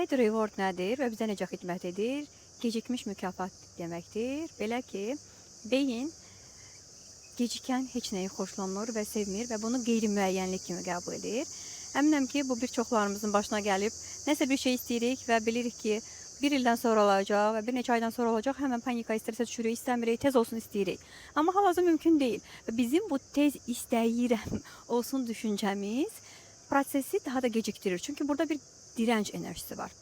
Delayed reward nədir və bizə necə xidmət edir? Gecikmiş mükafat deməkdir. Belə ki, beyin gecikən heç nəyi xoşlanmır və sevmir və bunu qeyri-müəyyənlik kimi qəbul edir. Əminəm ki, bu bir çoxlarımızın başına gəlib. Nəsə bir şey istəyirik və bilirik ki, bir ildən sonra olacaq və bir neçə aydan sonra olacaq. Həmən panika, stressə düşürük, istəmirik, tez olsun istəyirik. Amma hal-hazırda mümkün deyil. Və bizim bu tez istəyirəm olsun düşüncəmiz prosesi daha da gecikdirir. Çünki burada bir dirənc enerjisi var.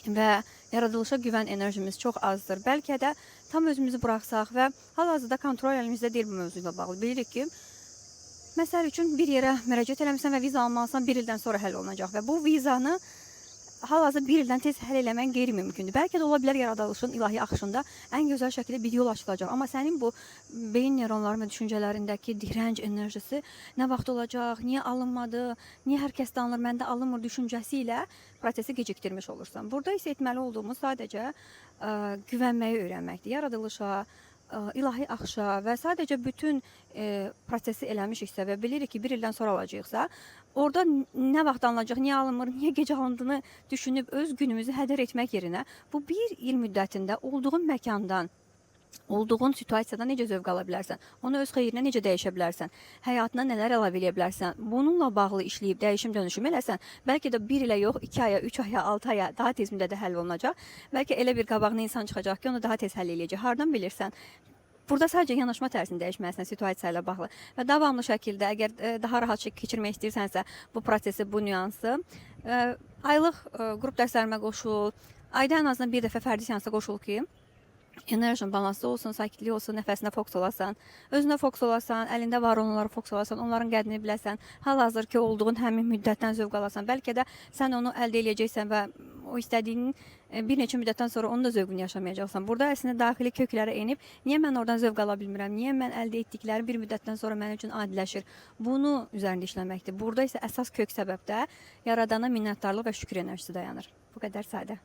Və yaradılışa güvən enerjimiz çox azdır. Bəlkə də tam özümüzü buraxsaq və hal-hazırda kontrol əlimizdə deyil bu mövzu ilə bağlı. Bilirik ki, məsəl üçün bir yerə müraciət eləmirsən və viza almalısan, bir ildən sonra həll olunacaq və bu vizanı hal-hazırda bir ildən tez həll eləmən qeyri-mümkündür. Bəlkə də ola bilər yaradılışın ilahi axışında ən gözəl şəkildə bir yol açılacaq. Amma sənin bu beyin neyronların və düşüncələrindəki dirənc enerjisi nə vaxt olacaq, niyə alınmadı, niyə hər kəsdə alınır, məndə alınmır düşüncəsi ilə prosesi gecikdirmiş olursan. Burada isə etməli olduğumuz sadəcə güvənməyi öyrənməkdir. Yaradılışa, ilahi axışa və sadəcə bütün prosesi eləmişiksə və bilirik ki, bir ildən sonra alacaqsa, orada nə vaxt alınacaq, niyə alınmır, niyə gecə alındığını düşünüb öz günümüzü hədər etmək yerinə bu bir il müddətində olduğun məkandan, olduğun situasiyadan necə zövq ala bilərsən, onu öz xeyrinə necə dəyişə bilərsən, həyatına nələr əlavə edə bilərsən, bununla bağlı işləyib dəyişim dönüşüm eləsən, bəlkə də 1 ilə yox, 2 aya, 3 aya, 6 aya daha tez müddətdə həll olunacaq. Bəlkə elə bir qabağına insan çıxacaq ki, onu daha tez həll eləyəcək. Hardan bilirsən? Burada sadəcə yanaşma tərzini dəyişməlisən situasiya ilə bağlı və davamlı şəkildə əgər daha rahat keçirmək istəyirsənsə bu prosesi, bu nüansı aylıq qrup dərslərimə qoşul, ayda ən azından bir dəfə fərdi seansa qoşul ki, enerjin balanslı olsun, sakitlik olsun, nəfəsinə fokus olasan, özünə fokus olasan, əlində var olanlara fokus olasan, onların qədrini biləsən, hal-hazır ki, olduğun həmin müddətdən zövq alasan. Bəlkə də sən onu əldə edəcəksən və o istədiyinin bir neçə müddətdən sonra onun da zövqünü yaşamayacaqsan. Burada əslində daxili köklərə enib, niyə mən oradan zövq ala bilmirəm, niyə mən əldə etdiklərim bir müddətdən sonra mənim üçün adiləşir, bunu üzərində işləməkdir. Burada isə əsas kök səbəbdə yaradana minnətdarlıq və şükür enerjisi dayanır. Bu qədər sadə.